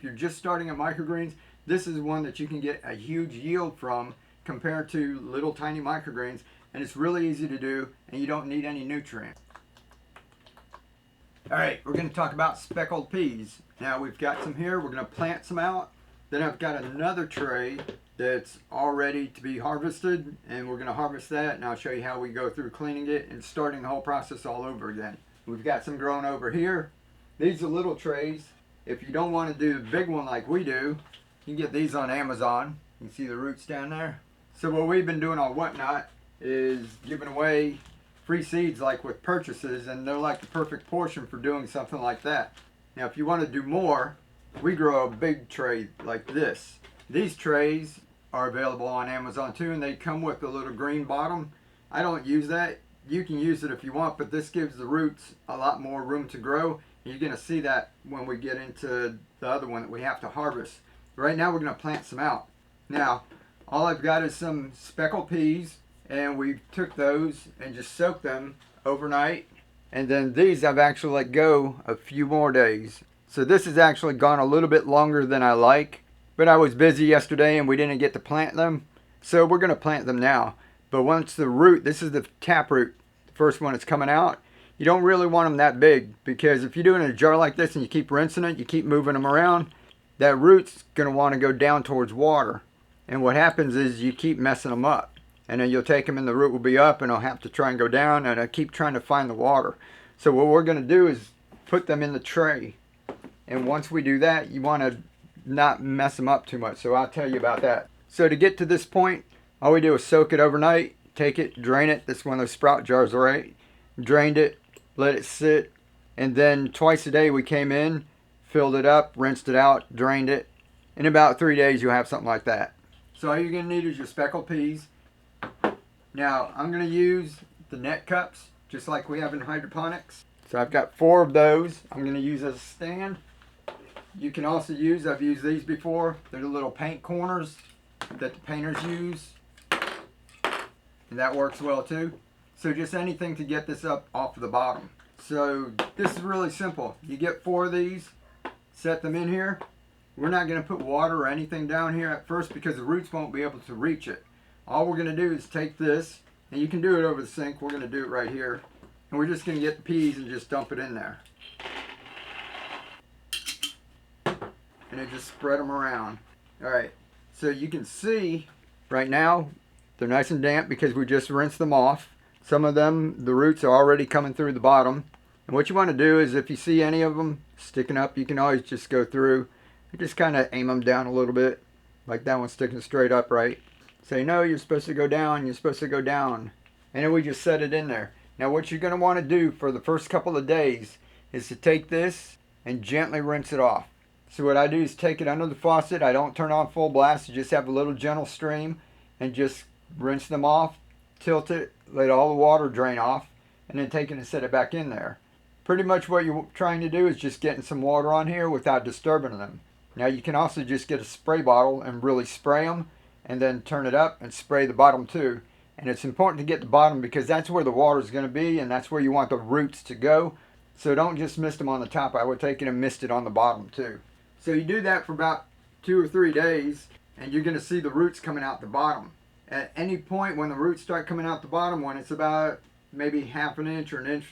If you're just starting at microgreens, this is one that you can get a huge yield from compared to little tiny microgreens, and it's really easy to do and you don't need any nutrients. Alright, we're going to talk about speckled peas. Now we've got some here, we're going to plant some out. Then I've got another tray that's all ready to be harvested, and we're going to harvest that, and I'll show you how we go through cleaning it and starting the whole process all over again. We've got some growing over here. These are little trays. If you don't want to do the big one like we do, you can get these on Amazon. You can see the roots down there. So what we've been doing on Whatnot is giving away free seeds like with purchases, and they're like the perfect portion for doing something like that. Now if you want to do more, we grow a big tray like this. These trays are available on Amazon too, and they come with a little green bottom. I don't use that. You can use it if you want, but this gives the roots a lot more room to grow. You're going to see that when we get into the other one that we have to harvest. Right now we're going to plant some out. Now all I've got is some speckled peas, and we took those and just soaked them overnight. And then these I've actually let go a few more days. So this has actually gone a little bit longer than I like, but I was busy yesterday and we didn't get to plant them. So we're going to plant them now. But once the root, this is the taproot, the first one that's coming out, you don't really want them that big, because if you do it in a jar like this and you keep rinsing it, you keep moving them around, that root's going to want to go down towards water. And what happens is you keep messing them up. And then you'll take them and the root will be up and I'll have to try and go down, and I keep trying to find the water. So what we're going to do is put them in the tray. And once we do that, you want to not mess them up too much. So I'll tell you about that. So to get to this point, all we do is soak it overnight, take it, drain it. This is one of those sprout jars, right? Drained it, let it sit. And then twice a day we came in, filled it up, rinsed it out, drained it. In about 3 days you'll have something like that. So all you're going to need is your speckled peas. Now I'm going to use the net cups just like we have in hydroponics. So I've got 4 of those I'm going to use as a stand. You can also use, I've used these before, they're the little paint corners that the painters use, and that works well too. So just anything to get this up off the bottom. So this is really simple. You get 4 of these, set them in here. We're not going to put water or anything down here at first because the roots won't be able to reach it. All we're going to do is take this, and you can do it over the sink. We're going to do it right here. And we're just going to get the peas and just dump it in there. And then just spread them around. Alright, so you can see right now they're nice and damp because we just rinsed them off. Some of them, the roots are already coming through the bottom. And what you want to do is if you see any of them sticking up, you can always just go through and just kind of aim them down a little bit. Like that one's sticking straight up, right? Say, no, you're supposed to go down, you're supposed to go down. And then we just set it in there. Now what you're going to want to do for the first couple of days is to take this and gently rinse it off. So what I do is take it under the faucet. I don't turn on full blast. You just have a little gentle stream and just rinse them off, tilt it, let all the water drain off, and then take it and set it back in there. Pretty much what you're trying to do is just getting some water on here without disturbing them. Now you can also just get a spray bottle and really spray them, and then turn it up and spray the bottom too. And it's important to get the bottom because that's where the water is going to be, and that's where you want the roots to go. So don't just mist them on the top. I would take it and mist it on the bottom too. So you do that for about 2 or 3 days, and you're going to see the roots coming out the bottom. At any point when the roots start coming out the bottom, when it's about maybe ½ an inch or an inch,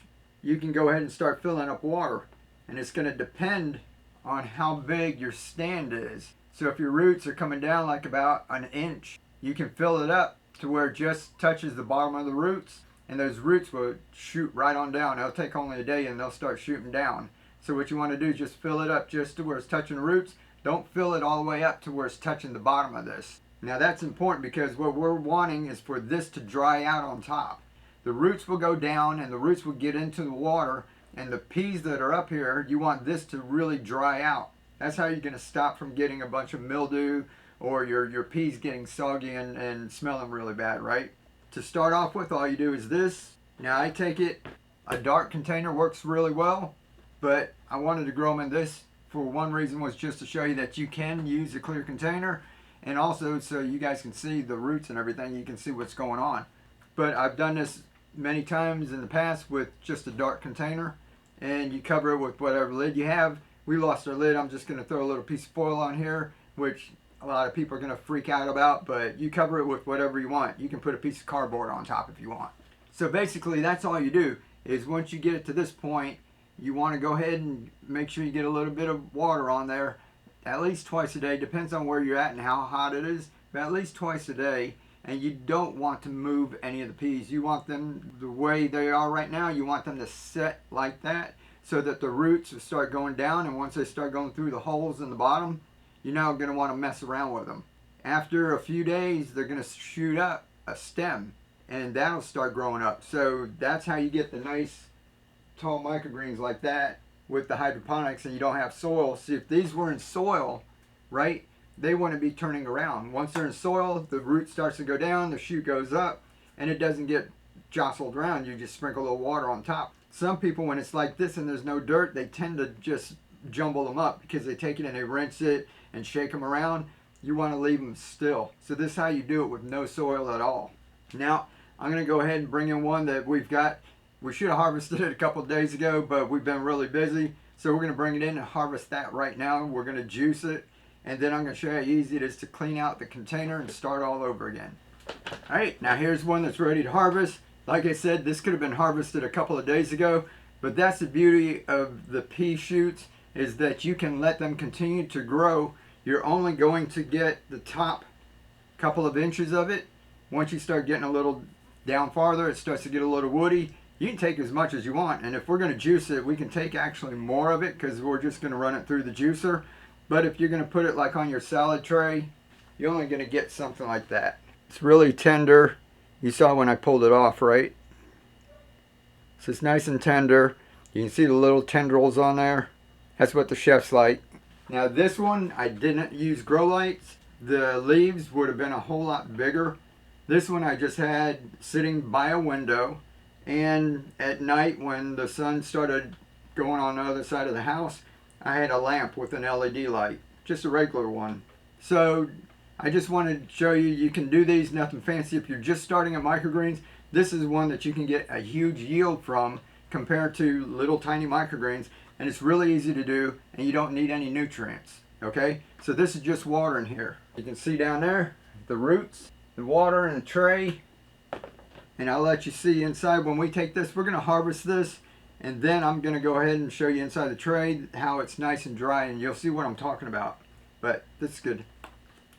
you can go ahead and start filling up water. And it's going to depend on how big your stand is. So if your roots are coming down like about an inch, you can fill it up to where it just touches the bottom of the roots, and those roots will shoot right on down. It'll take only a day and they'll start shooting down. So what you want to do is just fill it up just to where it's touching the roots. Don't fill it all the way up to where it's touching the bottom of this. Now that's important because what we're wanting is for this to dry out on top. The roots will go down and the roots will get into the water, and the peas that are up here, you want this to really dry out. That's how you're going to stop from getting a bunch of mildew or your peas getting soggy and smelling really bad, right? To start off with, all you do is this. Now I take it, a dark container works really well, but I wanted to grow them in this for one reason, was just to show you that you can use a clear container, and also so you guys can see the roots and everything, you can see what's going on. But I've done this many times in the past with just a dark container, and you cover it with whatever lid you have. we lost our lid. I'm just going to throw a little piece of foil on here, which a lot of people are going to freak out about, but you cover it with whatever you want. You can put a piece of cardboard on top if you want. So basically that's all you do, is once you get it to this point, you want to go ahead and make sure you get a little bit of water on there at least twice a day. Depends on where you're at and how hot it is, but at least twice a day. And you don't want to move any of the peas. You want them the way they are right now. You want them to set like that so that the roots will start going down, and once they start going through the holes in the bottom, you're now going to want to mess around with them. After a few days, they're going to shoot up a stem, and that'll start growing up. So that's how you get the nice tall microgreens like that with the hydroponics, and you don't have soil. See, if these were in soil, right, they want to be turning around. Once they're in soil, the root starts to go down, the shoot goes up, and it doesn't get jostled around. You just sprinkle a little water on top. Some people, when it's like this and there's no dirt, they tend to just jumble them up because they take it and they rinse it and shake them around. You want to leave them still. So this is how you do it with no soil at all. Now, I'm going to go ahead and bring in one that we've got. We should have harvested it a couple of days ago, but we've been really busy. So we're going to bring it in and harvest that right now. We're going to juice it, and then I'm going to show you how easy it is to clean out the container and start all over again. All right, now here's one that's ready to harvest. Like I said, this could have been harvested a couple of days ago, but that's the beauty of the pea shoots, is that you can let them continue to grow. You're only going to get the top couple of inches of it. Once you start getting a little down farther, it starts to get a little woody. You can take as much as you want, and if we're going to juice it, we can take actually more of it because we're just going to run it through the juicer. But if you're going to put it like on your salad tray, you're only going to get something like that. It's really tender. You saw when I pulled it off, right? So it's nice and tender. You can see the little tendrils on there. That's what the chefs like. Now this one, I didn't use grow lights. The leaves would have been a whole lot bigger. This one I just had sitting by a window, and at night when the sun started going on the other side of the house, I had a lamp with an LED light, just a regular one. So I just wanted to show you, you can do these, nothing fancy. If you're just starting at microgreens, this is one that you can get a huge yield from compared to little tiny microgreens, and it's really easy to do, and you don't need any nutrients, okay? So this is just water in here. You can see down there, the roots, the water in the tray, and I'll let you see inside. When we take this, we're gonna harvest this, and then I'm gonna go ahead and show you inside the tray how it's nice and dry, and you'll see what I'm talking about. But this is good.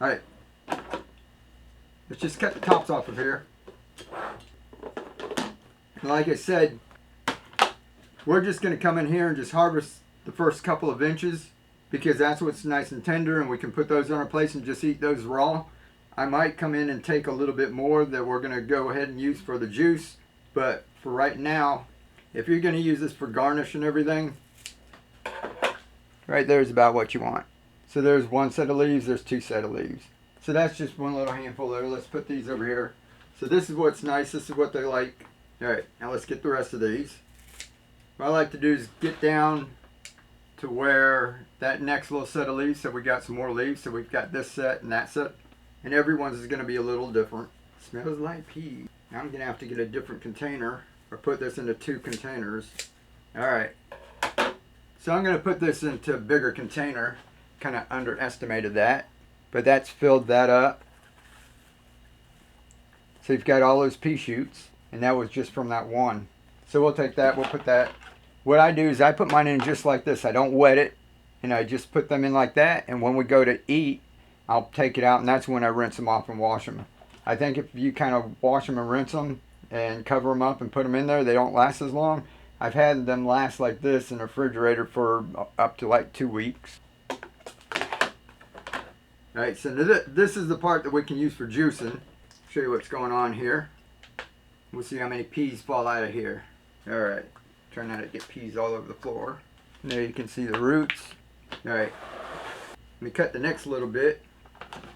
All right, let's just cut the tops off of here. And like I said, we're just going to come in here and just harvest the first couple of inches because that's what's nice and tender, and we can put those on our plates and just eat those raw. I might come in and take a little bit more that we're going to go ahead and use for the juice, but for right now, if you're going to use this for garnish and everything, right there is about what you want. So there's one set of leaves, there's two set of leaves. So that's just one little handful there. Let's put these over here. So this is what's nice, this is what they like. All right, now let's get the rest of these. What I like to do is get down to where that next little set of leaves, so we got some more leaves, so we've got this set and that set, and everyone's is going to be a little different. Smells like pea. Now I'm going to have to get a different container, or put this into two containers. All right, so I'm going to put this into a bigger container. Kind of underestimated that, but that's filled that up. So you've got all those pea shoots, and that was just from that one. So we'll take that, we'll put that. What I do is I put mine in just like this. I don't wet it, and I just put them in like that, and when we go to eat, I'll take it out, and that's when I rinse them off and wash them. I think if you kind of wash them and rinse them and cover them up and put them in there, they don't last as long. I've had them last like this in the refrigerator for up to like 2 weeks. Alright, so this is the part that we can use for juicing. Show you what's going on here. We'll see how many peas fall out of here. Alright, trying not to get peas all over the floor. And there you can see the roots. Alright, let me cut the next little bit.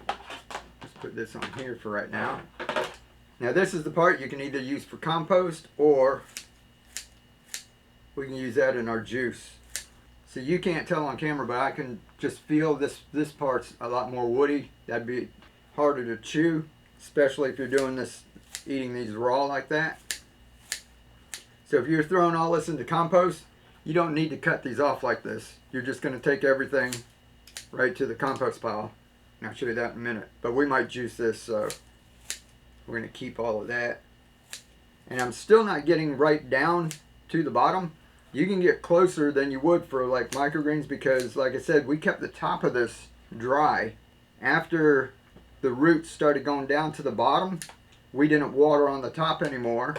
Let's put this on here for right now. Now this is the part you can either use for compost, or we can use that in our juice. So you can't tell on camera, but I can just feel this part's a lot more woody. That'd be harder to chew, especially if you're doing this, eating these raw like that. So if you're throwing all this into compost, you don't need to cut these off like this. You're just going to take everything right to the compost pile. And I'll show you that in a minute. But we might juice this, so we're going to keep all of that. And I'm still not getting right down to the bottom. You can get closer than you would for like microgreens because, like I said, we kept the top of this dry. After the roots started going down to the bottom, we didn't water on the top anymore.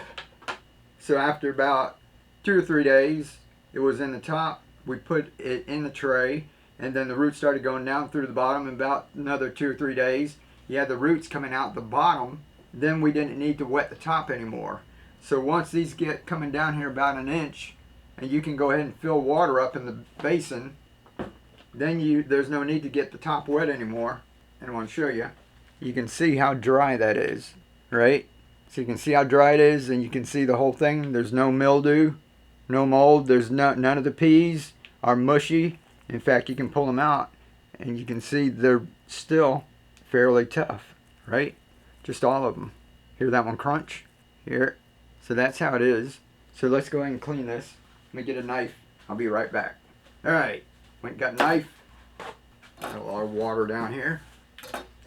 So after about 2 or 3 days, it was in the top. We put it in the tray, and then the roots started going down through the bottom. In about another 2 or 3 days, you had the roots coming out the bottom. Then we didn't need to wet the top anymore. So once these get coming down here about an inch, and you can go ahead and fill water up in the basin, then there's no need to get the top wet anymore. And I want to show you. You can see how dry that is, right? So you can see how dry it is, and you can see the whole thing. There's no mildew, no mold. There's none of the peas are mushy. In fact, you can pull them out, and you can see they're still fairly tough, right? Just all of them. Hear that one crunch? Here. So that's how it is. So let's go ahead and clean this. Let me get a knife. I'll be right back. All right. Went and got a knife. Got a lot of water down here.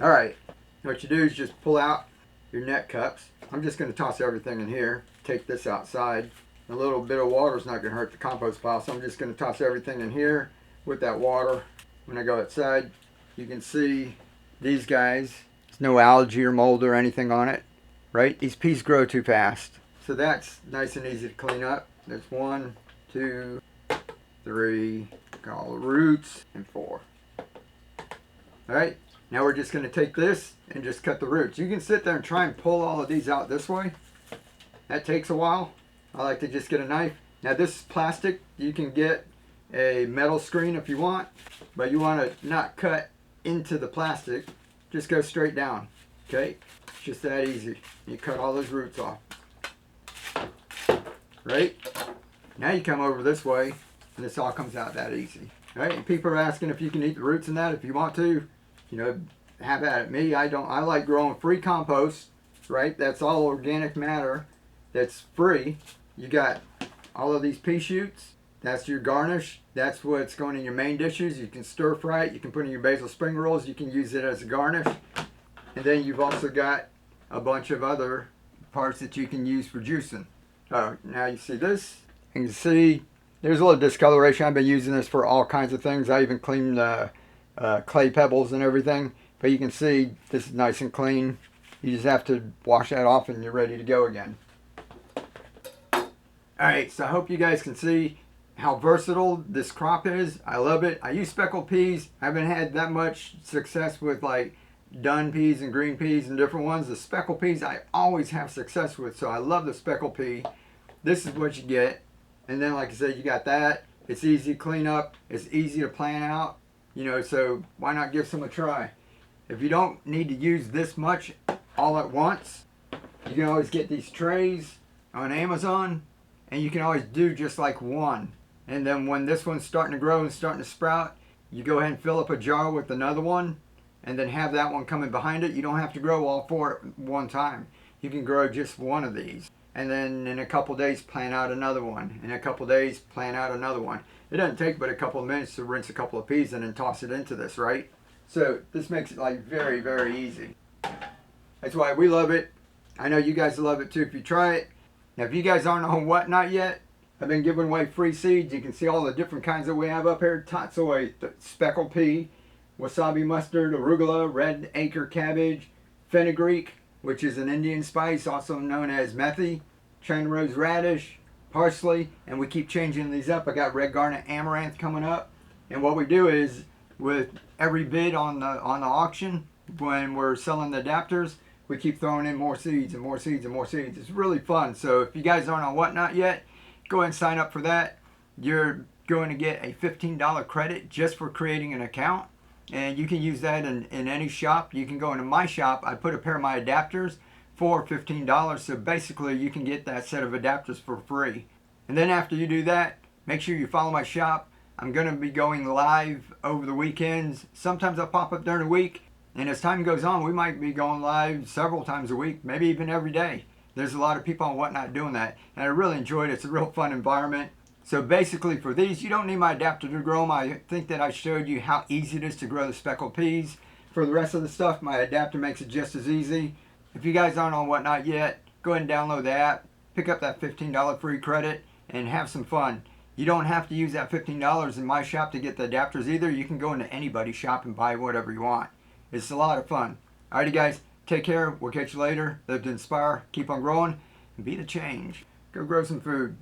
All right. What you do is just pull out your net cups. I'm just going to toss everything in here. Take this outside. A little bit of water is not going to hurt the compost pile, so I'm just going to toss everything in here with that water. When I go outside, you can see these guys. There's no algae or mold or anything on it, right? These peas grow too fast. So that's nice and easy to clean up. There's 1, 2, 3, got all the roots, and 4. All right, now we're just going to take this and just cut the roots. You can sit there and try and pull all of these out this way. That takes a while. I like to just get a knife. Now this is plastic. You can get a metal screen if you want, but you want to not cut into the plastic. Just go straight down. Okay, it's just that easy. You cut all those roots off. Right? Now you come over this way, and this all comes out that easy. Right? And people are asking if you can eat the roots in that. If you want to, you know, have at it. Me, I don't. I like growing free compost. Right? That's all organic matter. That's free. You got all of these pea shoots. That's your garnish. That's what's going in your main dishes. You can stir fry it. You can put in your basil spring rolls. You can use it as a garnish. And then you've also got a bunch of other parts that you can use for juicing. Oh, now you see this. You can see there's a little discoloration. I've been using this for all kinds of things. I even cleaned clay pebbles and everything. But you can see this is nice and clean. You just have to wash that off and you're ready to go again. Alright, so I hope you guys can see how versatile this crop is. I love it. I use speckled peas. I haven't had that much success with like dun peas and green peas and different ones. The speckled peas I always have success with, so I love the speckled pea. This is what you get. And then like I said, you got that. It's easy to clean up. It's easy to plant out. You know, so why not give some a try? If you don't need to use this much all at once, you can always get these trays on Amazon, and you can always do just like one. And then when this one's starting to grow and starting to sprout, you go ahead and fill up a jar with another one, and then have that one coming behind it. You don't have to grow all 4 at one time. You can grow just one of these. And then in a couple days, plant out another one. In a couple days, plant out another one. It doesn't take but a couple of minutes to rinse a couple of peas and then toss it into this, right? So this makes it like very, very easy. That's why we love it. I know you guys love it too if you try it. Now if you guys aren't on Whatnot yet, I've been giving away free seeds. You can see all the different kinds that we have up here. Tatsoi, speckled pea, wasabi mustard, arugula, red acre cabbage, fenugreek, which is an Indian spice also known as methi, China rose radish, parsley, and we keep changing these up. I got red garnet amaranth coming up. And what we do is with every bid on the auction, when we're selling the adapters, we keep throwing in more seeds and more seeds and more seeds. It's really fun. So if you guys aren't on Whatnot yet, go ahead and sign up for that. You're going to get a $15 credit just for creating an account. And you can use that in any shop. You can go into my shop. I put a pair of my adapters for $15. So basically you can get that set of adapters for free. And then after you do that, make sure you follow my shop. I'm going to be going live over the weekends. Sometimes I'll pop up during the week. And as time goes on, we might be going live several times a week, maybe even every day. There's a lot of people on Whatnot doing that. And I really enjoyed it. It's a real fun environment. So basically for these, you don't need my adapter to grow them. I think that I showed you how easy it is to grow the speckled peas. For the rest of the stuff, my adapter makes it just as easy. If you guys aren't on Whatnot yet, go ahead and download the app, pick up that $15 free credit, and have some fun. You don't have to use that $15 in my shop to get the adapters either. You can go into anybody's shop and buy whatever you want. It's a lot of fun. Alrighty guys, take care. We'll catch you later. Live to inspire, keep on growing, and be the change. Go grow some food.